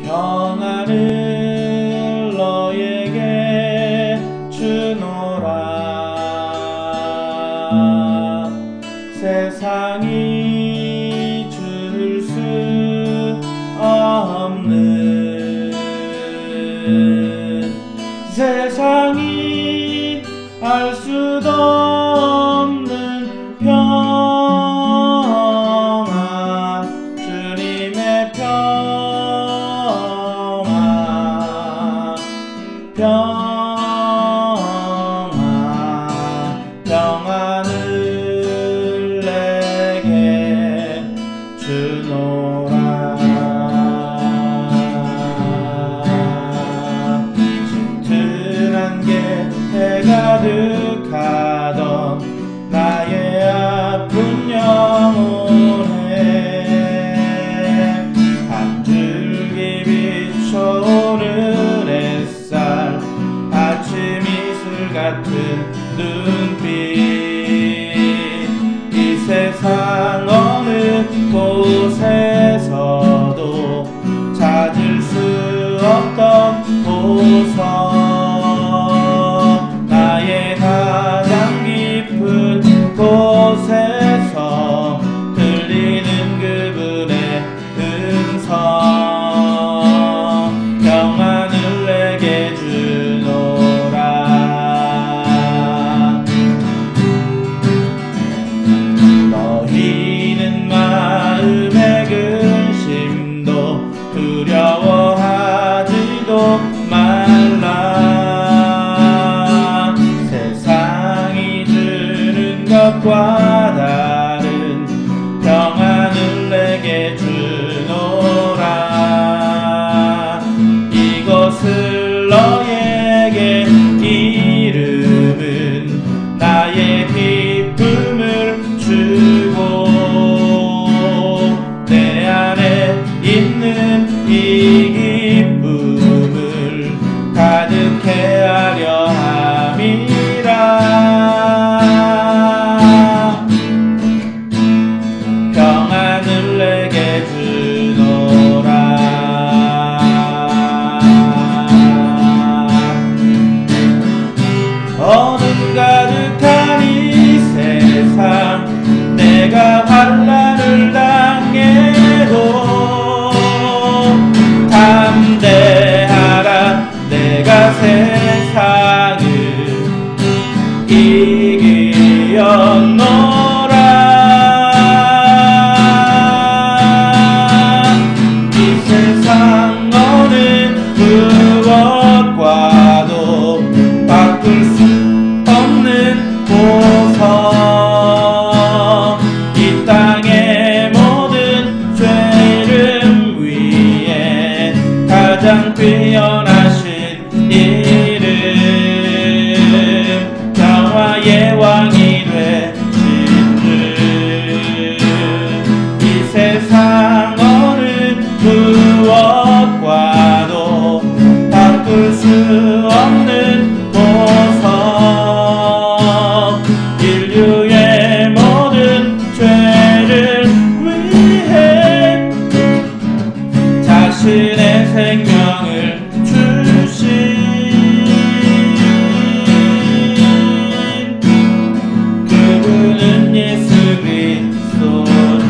평안을 너에게 주노라. 세상이 줄 수 없는, 세상이 알 수도 없는 평안, 주님의 평안, 평안을 내게 주노라. 짙은 안개 가득하던 나의 아픈 영혼에 한 줄기 비춰오는 햇살, 아침 이슬 같은 눈빛, 이 세상 어느 곳에서도 찾을 수 없던 보석, 나의 가장 깊은 곳에서 들리는 그분의 음성, 평안을 내게 주노라. 너희는 마음의 근심도 두려워하지도 말라. 세상이 주는 것과 다른 평안을 내게 주노라. 이것을 너에게 이름은 나의 기쁨을 주고, 내 안에 있는 이 기쁨을 가득해 하려 함이라. 평안을 내게 주노라. 어둠 가득한 이 세상, 내가 환난을 당해도 담대하라. 내가 세상을 이기었노라. 이 세상 어느 무엇과도 바꿀 수 없는 보석, 이 땅의 모든 죄름 위에 가장 뛰어나신 이름, 평화의 왕이 되신 주. 이 세상 어느 무엇과도 바꿀 수 없는 보석, 인류의 모든 죄를 위해 자신의 생명을 주신 그분은 예수 그리스도주.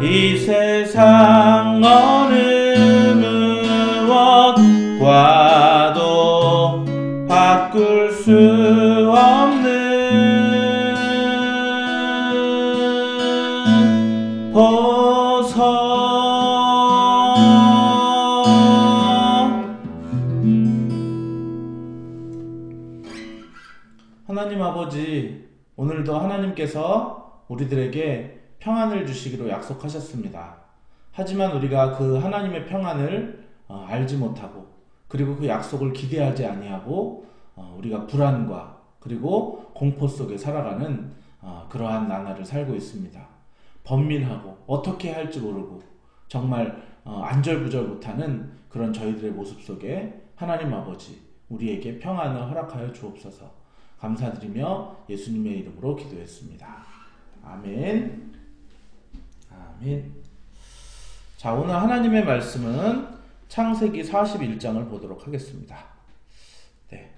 이 세상 어느 무엇과도 바꿀 수 없는 보석. 하나님 아버지, 오늘도 하나님께서 우리들에게 평안을 주시기로 약속하셨습니다. 하지만 우리가 그 하나님의 평안을 알지 못하고, 그리고 그 약속을 기대하지 아니하고 우리가 불안과 그리고 공포 속에 살아가는 그러한 나날을 살고 있습니다. 번민하고 어떻게 할지 모르고 정말 안절부절 못하는 그런 저희들의 모습 속에 하나님 아버지, 우리에게 평안을 허락하여 주옵소서. 감사드리며 예수님의 이름으로 기도했습니다. 아멘. 아멘. 자, 오늘 하나님의 말씀은 창세기 41장을 보도록 하겠습니다. 네.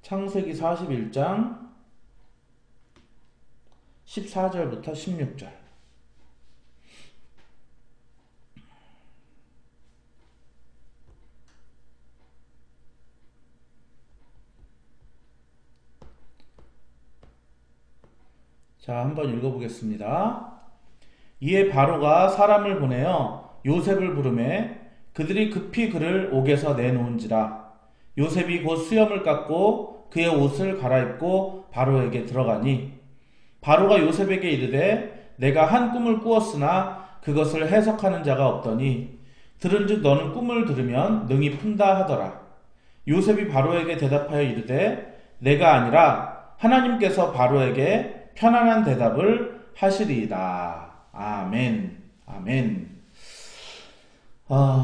창세기 41장 14절부터 16절. 자, 한번 읽어보겠습니다. 이에 바로가 사람을 보내어 요셉을 부르매 그들이 급히 그를 옥에서 내놓은지라. 요셉이 곧 수염을 깎고 그의 옷을 갈아입고 바로에게 들어가니 바로가 요셉에게 이르되 내가 한 꿈을 꾸었으나 그것을 해석하는 자가 없더니 들은즉 너는 꿈을 들으면 능히 푼다 하더라. 요셉이 바로에게 대답하여 이르되 내가 아니라 하나님께서 바로에게 편안한 대답을 하시리이다. 아멘. 아멘.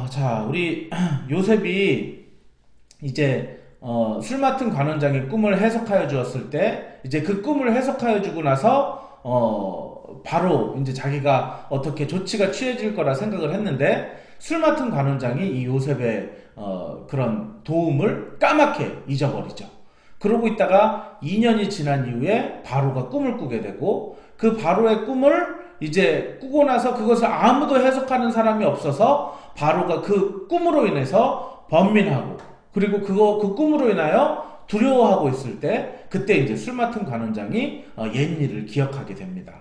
자, 우리 요셉이 이제 술 맡은 관원장이 꿈을 해석하여 주었을 때 이제 그 꿈을 해석하여 주고 나서 바로 이제 자기가 어떻게 조치가 취해질 거라 생각을 했는데 술 맡은 관원장이 이 요셉의 그런 도움을 까맣게 잊어버리죠. 그러고 있다가 2년이 지난 이후에 바로가 꿈을 꾸게 되고 그 바로의 꿈을 이제 꾸고 나서 그것을 아무도 해석하는 사람이 없어서 바로가 그 꿈으로 인해서 번민하고 그리고 그 꿈으로 인하여 두려워하고 있을 때 그때 이제 술 맡은 관원장이 옛일을 기억하게 됩니다.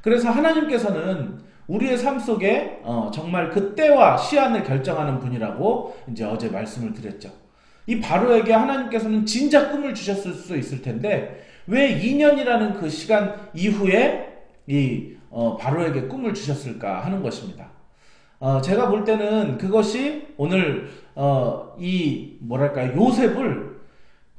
그래서 하나님께서는 우리의 삶 속에 정말 그 때와 시한을 결정하는 분이라고 이제 어제 말씀을 드렸죠. 이 바로에게 하나님께서는 진짜 꿈을 주셨을 수 있을 텐데 왜 2년이라는 그 시간 이후에 이 바로에게 꿈을 주셨을까 하는 것입니다. 제가 볼 때는 그것이 오늘 이 뭐랄까 요셉을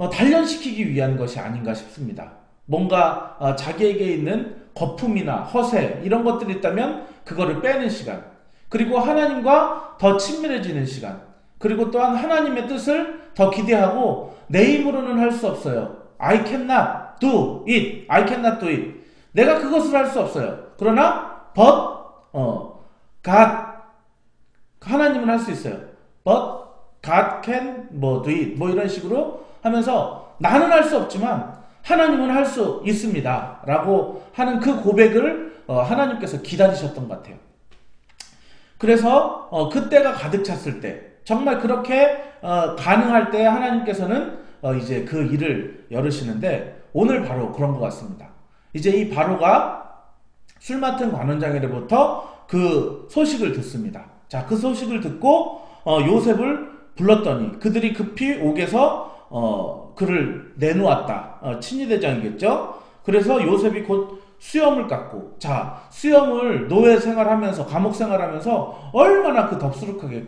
단련시키기 위한 것이 아닌가 싶습니다. 뭔가 자기에게 있는 거품이나 허세 이런 것들이 있다면 그거를 빼는 시간, 그리고 하나님과 더 친밀해지는 시간, 그리고 또한 하나님의 뜻을 더 기대하고 내 힘으로는 할 수 없어요. I cannot do it. I cannot do it. 내가 그것을 할 수 없어요. 그러나 but God 하나님은 할 수 있어요. But God can do it. 이런 식으로 하면서 나는 할 수 없지만 하나님은 할 수 있습니다. 라고 하는 그 고백을 하나님께서 기다리셨던 것 같아요. 그래서 그때가 가득 찼을 때 정말 그렇게 가능할 때 하나님께서는 이제 그 일을 열으시는데 오늘 바로 그런 것 같습니다. 이제 이 바로가 술 맡은 관원장에게로부터 그 소식을 듣습니다. 자, 그 소식을 듣고 요셉을 불렀더니 그들이 급히 옥에서 그를 내놓았다. 친위대장이겠죠. 그래서 요셉이 곧 수염을 깎고, 자, 수염을 노예 생활하면서 감옥 생활하면서 얼마나 그 덥수룩하게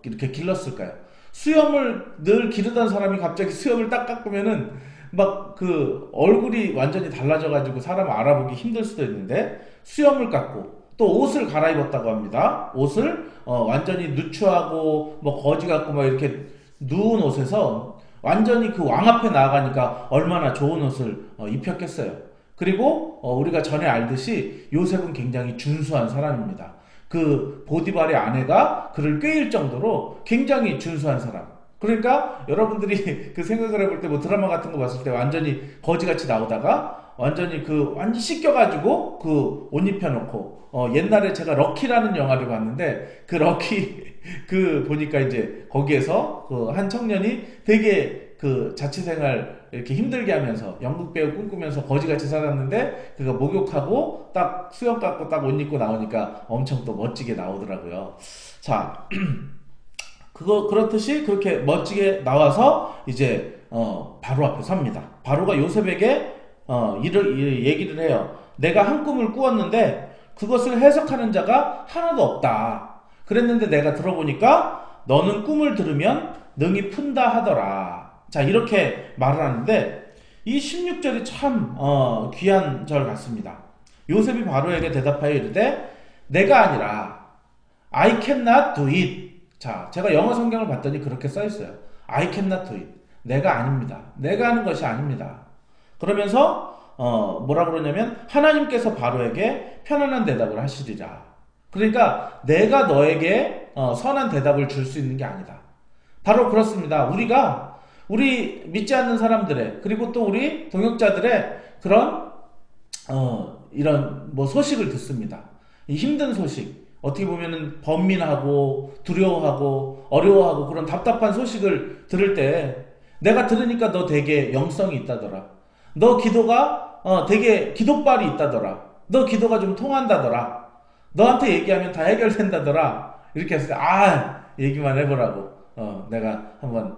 이렇게 길렀을까요? 수염을 늘 기르던 사람이 갑자기 수염을 딱 깎으면은 막 그 얼굴이 완전히 달라져가지고 사람 알아보기 힘들 수도 있는데 수염을 깎고 또 옷을 갈아입었다고 합니다. 옷을 완전히 누추하고 뭐 거지 같고 막 이렇게 누운 옷에서 완전히 그 왕 앞에 나아가니까 얼마나 좋은 옷을 입혔겠어요. 그리고 우리가 전에 알듯이 요셉은 굉장히 준수한 사람입니다. 그 보디발의 아내가 그를 꾀일 정도로 굉장히 준수한 사람. 그러니까 여러분들이 그 생각을 해볼 때 뭐 드라마 같은 거 봤을 때 완전히 거지같이 나오다가 완전히 완전 씻겨가지고 그 옷 입혀놓고 옛날에 제가 럭키라는 영화를 봤는데 그 럭키 보니까 이제 거기에서 그 한 청년이 되게 그 자취생활 이렇게 힘들게 하면서 연극 배우 꿈꾸면서 거지같이 살았는데 그가 목욕하고 딱 수염 깎고 딱 옷 입고 나오니까 엄청 또 멋지게 나오더라고요. 자, 그렇듯이 그렇게 멋지게 나와서 이제 바로 앞에 섭니다. 바로가 요셉에게 얘기를 해요. 내가 한 꿈을 꾸었는데 그것을 해석하는 자가 하나도 없다. 그랬는데 내가 들어보니까 너는 꿈을 들으면 능히 푼다 하더라. 자, 이렇게 말을 하는데 이 16절이 참 귀한 절 같습니다. 요셉이 바로에게 대답하여 이르되 내가 아니라 I cannot do it. 자, 제가 영어 성경을 봤더니 그렇게 써 있어요. I cannot do it. 내가 아닙니다. 내가 하는 것이 아닙니다. 그러면서 뭐라 그러냐면 하나님께서 바로에게 편안한 대답을 하시리라. 그러니까 내가 너에게 선한 대답을 줄 수 있는 게 아니다. 바로 그렇습니다. 우리 믿지 않는 사람들의, 그리고 또 우리 동역자들의 그런 이런 뭐 소식을 듣습니다. 이 힘든 소식, 어떻게 보면은 번민하고 두려워하고 어려워하고 그런 답답한 소식을 들을 때 내가 들으니까 너 되게 영성이 있다더라. 너 기도가 되게 기도빨이 있다더라. 너 기도가 좀 통한다더라. 너한테 얘기하면 다 해결된다더라. 이렇게 했을 때 얘기만 해보라고. 내가 한번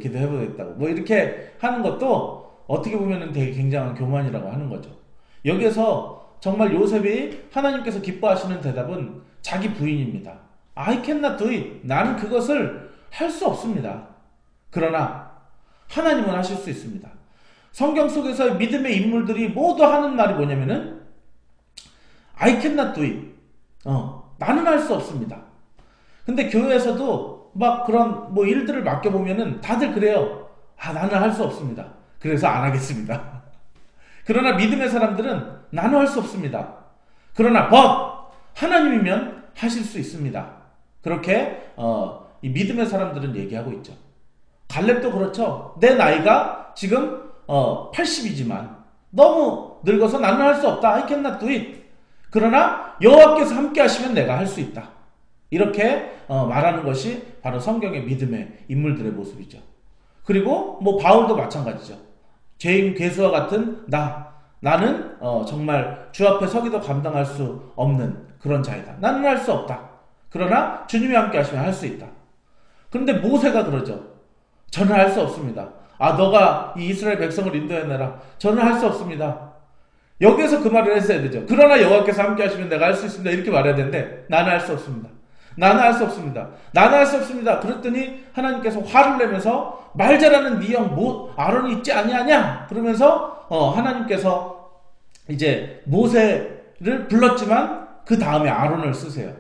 기도해보겠다고. 뭐 이렇게 하는 것도 어떻게 보면은 되게 굉장한 교만이라고 하는 거죠. 여기에서 정말 요셉이 하나님께서 기뻐하시는 대답은 자기 부인입니다. I cannot do it. 나는 그것을 할 수 없습니다. 그러나 하나님은 하실 수 있습니다. 성경 속에서의 믿음의 인물들이 모두 하는 말이 뭐냐면은 I cannot do it. 나는 할 수 없습니다. 근데 교회에서도 막 그런 뭐 일들을 맡겨보면은 다들 그래요. 나는 할 수 없습니다. 그래서 안 하겠습니다. 그러나 믿음의 사람들은 나는 할 수 없습니다. 그러나 하나님이면 하실 수 있습니다. 그렇게 이 믿음의 사람들은 얘기하고 있죠. 갈렙도 그렇죠. 내 나이가 지금 80이지만 너무 늙어서 나는 할 수 없다. I cannot do it. 그러나 여호와께서 함께 하시면 내가 할 수 있다. 이렇게 말하는 것이 바로 성경의 믿음의 인물들의 모습이죠. 그리고 뭐 바울도 마찬가지죠. 죄인 괴수와 같은 나는 정말 주 앞에 서기도 감당할 수 없는 그런 자이다. 나는 할 수 없다. 그러나 주님이 함께 하시면 할 수 있다. 그런데 모세가 그러죠. 저는 할 수 없습니다. 너가 이 이스라엘 백성을 인도해내라. 저는 할 수 없습니다. 여기에서 그 말을 했어야 되죠. 그러나 여호와께서 함께 하시면 내가 할 수 있습니다. 이렇게 말해야 되는데 나는 할 수 없습니다. 나는 할 수 없습니다. 나는 할 수 없습니다. 그랬더니 하나님께서 화를 내면서 말 잘하는 네 형 아론이 있지 아니하냐? 그러면서 하나님께서 이제 모세를 불렀지만 그 다음에 아론을 쓰세요.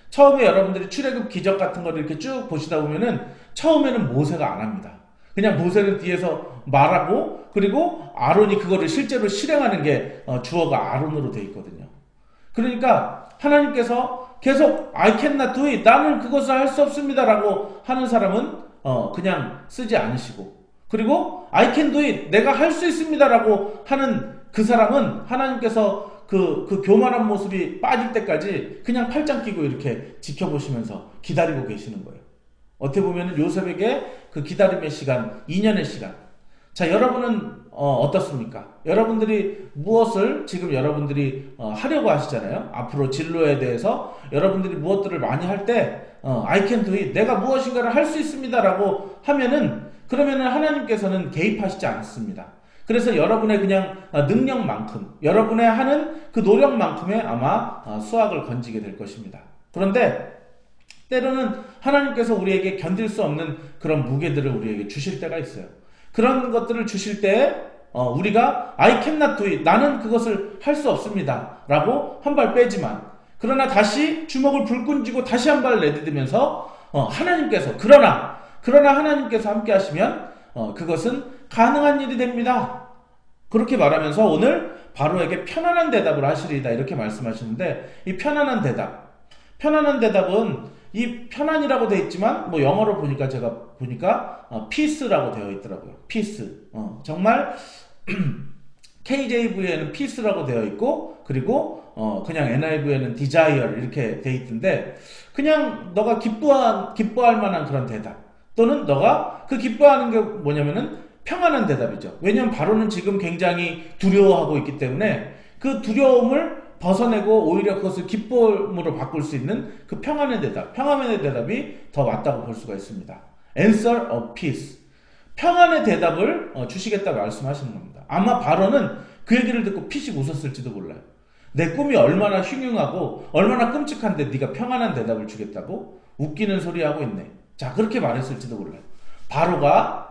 처음에 여러분들이 출애굽 기적 같은 거를 이렇게 쭉 보시다 보면은 처음에는 모세가 안 합니다. 그냥 모세는 뒤에서 말하고 그리고 아론이 그거를 실제로 실행하는 게 주어가 아론으로 돼 있거든요. 그러니까 하나님께서 계속 I cannot do it. 나는 그것을 할 수 없습니다. 라고 하는 사람은 그냥 쓰지 않으시고 그리고 I can do it. 내가 할 수 있습니다. 라고 하는 그 사람은 하나님께서 그 교만한 모습이 빠질 때까지 그냥 팔짱 끼고 이렇게 지켜보시면서 기다리고 계시는 거예요. 어떻게 보면 요셉에게 그 기다림의 시간, 2년의 시간. 자, 여러분은 어떻습니까? 여러분들이 무엇을 지금 여러분들이 하려고 하시잖아요. 앞으로 진로에 대해서 여러분들이 무엇들을 많이 할 때 I can do it. 내가 무엇인가를 할 수 있습니다. 라고 그러면은 하나님께서는 개입하시지 않습니다. 그래서 여러분의 그냥 능력만큼, 여러분의 하는 그 노력만큼의 아마 수확을 건지게 될 것입니다. 그런데 때로는 하나님께서 우리에게 견딜 수 없는 그런 무게들을 우리에게 주실 때가 있어요. 그런 것들을 주실 때 우리가 I cannot do it. 나는 그것을 할 수 없습니다. 라고 한 발 빼지만 그러나 다시 주먹을 불끈 쥐고 다시 한 발 내디디면서 그러나 하나님께서 함께 하시면 그것은 가능한 일이 됩니다. 그렇게 말하면서 오늘 바로에게 편안한 대답을 하시리이다 이렇게 말씀하시는데 이 편안한 대답은 이 편안이라고 되어 있지만 뭐 영어로 보니까 제가 보니까 peace라고 되어 있더라고요. peace. 정말 KJV에는 peace라고 되어 있고 그리고 그냥 NIV에는 desire 이렇게 되어 있던데 그냥 너가 기뻐할 만한 그런 대답 또는 너가 그 기뻐하는 게 뭐냐면은 평안한 대답이죠. 왜냐하면 바로는 지금 굉장히 두려워하고 있기 때문에 그 두려움을 벗어내고 오히려 그것을 기쁨으로 바꿀 수 있는 그 평안의 대답이 더 맞다고 볼 수가 있습니다. Answer of peace. 평안의 대답을 주시겠다고 말씀하시는 겁니다. 아마 바로는 그 얘기를 듣고 피식 웃었을지도 몰라요. 내 꿈이 얼마나 흉흉하고 얼마나 끔찍한데 네가 평안한 대답을 주겠다고? 웃기는 소리 하고 있네. 자, 그렇게 말했을지도 몰라요. 바로가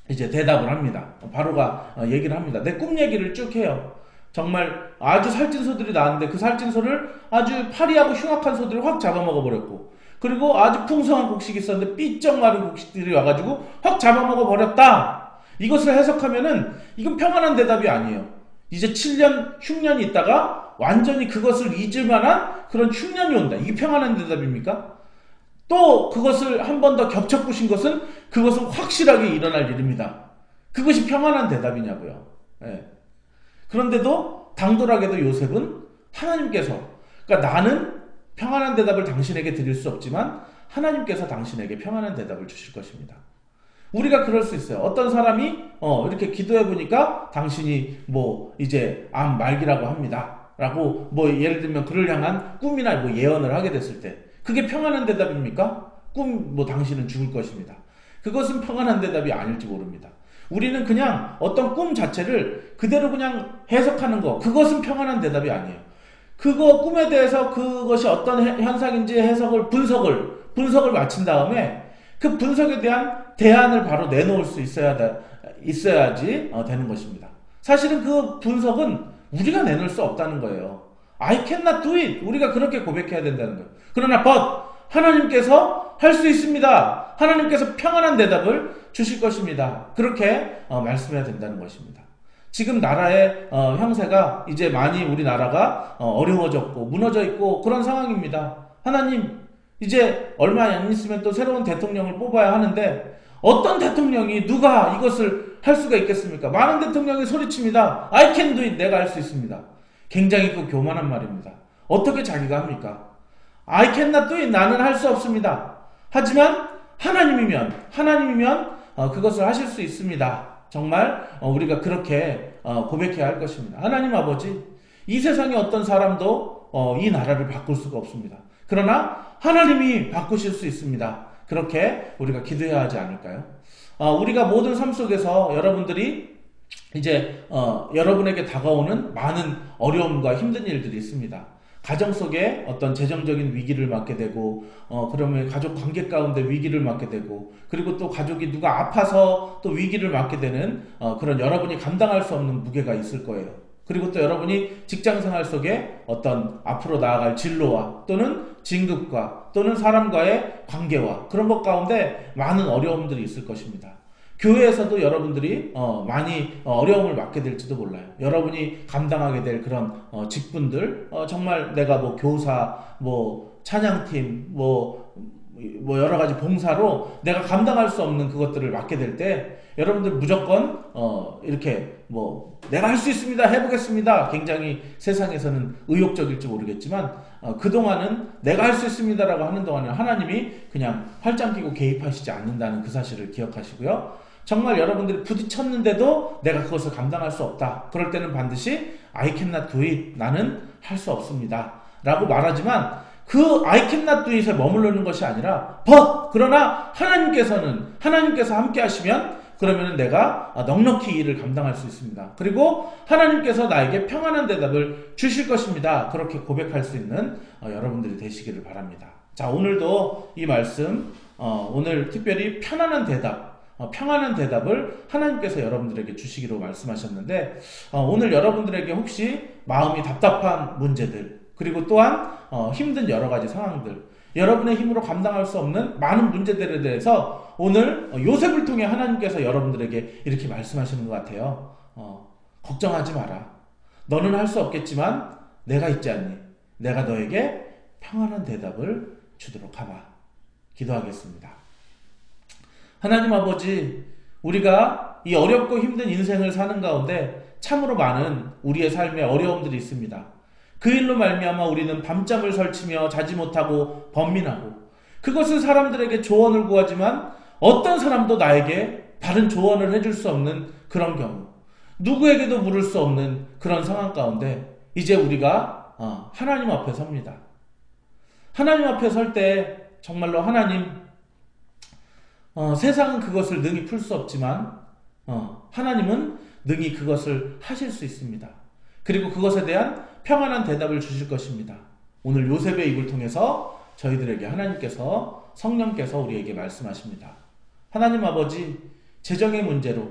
이제 대답을 합니다. 바로가 얘기를 합니다. 내 꿈 얘기를 쭉 해요. 정말 아주 살찐 소들이 나왔는데 그 살찐 소를 아주 파리하고 흉악한 소들을 확 잡아먹어 버렸고 그리고 아주 풍성한 곡식이 있었는데 삐쩍 마른 곡식들이 와가지고 확 잡아먹어 버렸다. 이것을 해석하면은 이건 평안한 대답이 아니에요. 이제 7년, 흉년이 있다가 완전히 그것을 잊을 만한 그런 흉년이 온다. 이게 평안한 대답입니까? 또 그것을 한 번 더 겹쳐보신 것은 그것은 확실하게 일어날 일입니다. 그것이 평안한 대답이냐고요. 예. 그런데도 당돌하게도 요셉은 하나님께서, 그러니까 나는 평안한 대답을 당신에게 드릴 수 없지만 하나님께서 당신에게 평안한 대답을 주실 것입니다. 우리가 그럴 수 있어요. 어떤 사람이 이렇게 기도해 보니까 당신이 뭐 이제 암 말기라고 합니다. 라고 뭐 예를 들면 그를 향한 꿈이나 뭐 예언을 하게 됐을 때 그게 평안한 대답입니까? 뭐 당신은 죽을 것입니다. 그것은 평안한 대답이 아닐지 모릅니다. 우리는 그냥 어떤 꿈 자체를 그대로 그냥 해석하는 거, 그것은 평안한 대답이 아니에요. 그거 꿈에 대해서 그것이 어떤 현상인지 해석을 분석을 마친 다음에 그 분석에 대한 대안을 바로 내놓을 수 있어야지 되는 것입니다. 사실은 그 분석은 우리가 내놓을 수 없다는 거예요. I cannot do it. 우리가 그렇게 고백해야 된다는 거예요. 그러나 하나님께서 할 수 있습니다. 하나님께서 평안한 대답을 주실 것입니다. 그렇게 말씀해야 된다는 것입니다. 지금 나라의 형세가 이제 많이 우리나라가 어려워졌고 무너져 있고 그런 상황입니다. 하나님, 이제 얼마 안 있으면 또 새로운 대통령을 뽑아야 하는데 어떤 대통령이 누가 이것을 할 수가 있겠습니까? 많은 대통령이 소리칩니다. I can do it. 내가 할 수 있습니다. 굉장히 그 교만한 말입니다. 어떻게 자기가 합니까? I cannot do it. 나는 할 수 없습니다. 하지만 하나님이면 그것을 하실 수 있습니다. 정말 우리가 그렇게 고백해야 할 것입니다. 하나님 아버지, 이 세상에 어떤 사람도 이 나라를 바꿀 수가 없습니다. 그러나 하나님이 바꾸실 수 있습니다. 그렇게 우리가 기도해야 하지 않을까요? 우리가 모든 삶 속에서 여러분들이 이제 여러분에게 다가오는 많은 어려움과 힘든 일들이 있습니다. 가정 속에 어떤 재정적인 위기를 맞게 되고 그러면 가족 관계 가운데 위기를 맞게 되고 그리고 또 가족이 누가 아파서 또 위기를 맞게 되는 그런 여러분이 감당할 수 없는 무게가 있을 거예요. 그리고 또 여러분이 직장생활 속에 어떤 앞으로 나아갈 진로와 또는 진급과 또는 사람과의 관계와 그런 것 가운데 많은 어려움들이 있을 것입니다. 교회에서도 여러분들이 많이 어려움을 맞게 될지도 몰라요. 여러분이 감당하게 될 그런 직분들, 정말 내가 뭐 교사, 뭐 찬양팀, 뭐 여러 가지 봉사로 내가 감당할 수 없는 그것들을 맡게 될 때 여러분들 무조건 이렇게 뭐 내가 할 수 있습니다, 해보겠습니다. 굉장히 세상에서는 의욕적일지 모르겠지만 그동안은 내가 할 수 있습니다라고 하는 동안에 하나님이 그냥 팔짱 끼고 개입하시지 않는다는 그 사실을 기억하시고요. 정말 여러분들이 부딪혔는데도 내가 그것을 감당할 수 없다. 그럴 때는 반드시 I cannot do it. 나는 할 수 없습니다. 라고 말하지만 그 I cannot do it에 머무르는 것이 아니라 그러나 하나님께서 함께 하시면 그러면 내가 넉넉히 이 일을 감당할 수 있습니다. 그리고 하나님께서 나에게 평안한 대답을 주실 것입니다. 그렇게 고백할 수 있는 여러분들이 되시기를 바랍니다. 자, 오늘도 이 말씀 오늘 특별히 평안한 대답을 하나님께서 여러분들에게 주시기로 말씀하셨는데 오늘 여러분들에게 혹시 마음이 답답한 문제들 그리고 또한 힘든 여러 가지 상황들 여러분의 힘으로 감당할 수 없는 많은 문제들에 대해서 오늘 요셉을 통해 하나님께서 여러분들에게 이렇게 말씀하시는 것 같아요. 걱정하지 마라. 너는 할 수 없겠지만 내가 있지 않니? 내가 너에게 평안한 대답을 주도록 하마. 기도하겠습니다. 하나님 아버지, 우리가 이 어렵고 힘든 인생을 사는 가운데 참으로 많은 우리의 삶에 어려움들이 있습니다. 그 일로 말미암아 우리는 밤잠을 설치며 자지 못하고 번민하고 그것은 사람들에게 조언을 구하지만 어떤 사람도 나에게 바른 조언을 해줄 수 없는 그런 경우, 누구에게도 물을 수 없는 그런 상황 가운데 이제 우리가 하나님 앞에 섭니다. 하나님 앞에 설 때 정말로 하나님, 세상은 그것을 능히 풀 수 없지만 하나님은 능히 그것을 하실 수 있습니다. 그리고 그것에 대한 평안한 대답을 주실 것입니다. 오늘 요셉의 입을 통해서 저희들에게 하나님께서, 성령께서 우리에게 말씀하십니다. 하나님 아버지, 재정의 문제로,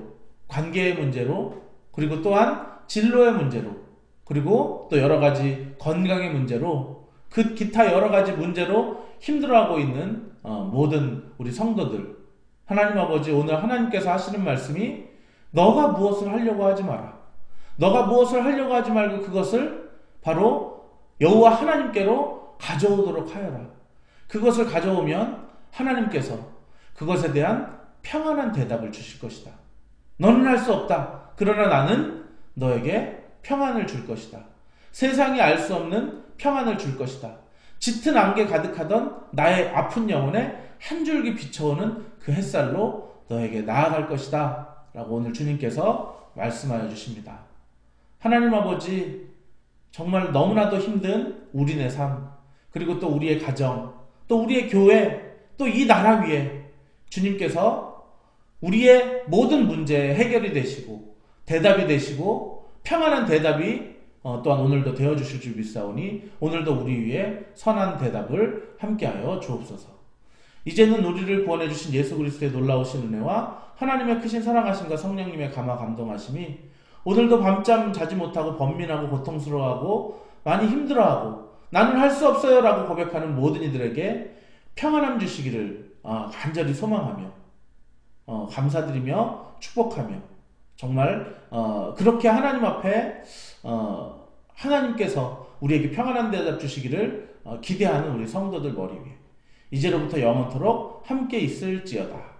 관계의 문제로, 그리고 또한 진로의 문제로, 그리고 또 여러 가지 건강의 문제로, 그 기타 여러 가지 문제로 힘들어하고 있는 모든 우리 성도들, 하나님 아버지, 오늘 하나님께서 하시는 말씀이 너가 무엇을 하려고 하지 마라. 너가 무엇을 하려고 하지 말고 그것을 바로 여호와 하나님께로 가져오도록 하여라. 그것을 가져오면 하나님께서 그것에 대한 평안한 대답을 주실 것이다. 너는 할 수 없다. 그러나 나는 너에게 평안을 줄 것이다. 세상이 알 수 없는 평안을 줄 것이다. 짙은 안개 가득하던 나의 아픈 영혼에 한 줄기 비춰오는 그 햇살로 너에게 나아갈 것이다. 라고 오늘 주님께서 말씀하여 주십니다. 하나님 아버지, 정말 너무나도 힘든 우리네 삶, 그리고 또 우리의 가정, 또 우리의 교회, 또 이 나라 위에 주님께서 우리의 모든 문제에 해결이 되시고 대답이 되시고 평안한 대답이 또한 오늘도 되어주실 줄 믿사오니 오늘도 우리 위에 선한 대답을 함께하여 주옵소서. 이제는 우리를 구원해 주신 예수 그리스도의 놀라우신 은혜와 하나님의 크신 사랑하심과 성령님의 감화 감동하심이 오늘도 밤잠 자지 못하고 번민하고 고통스러워하고 많이 힘들어하고 나는 할 수 없어요 라고 고백하는 모든 이들에게 평안함 주시기를 간절히 소망하며 감사드리며 축복하며 정말 그렇게 하나님 앞에 하나님께서 우리에게 평안한 대답 주시기를 기대하는 우리 성도들 머리 위에 이제로부터 영원토록 함께 있을지어다.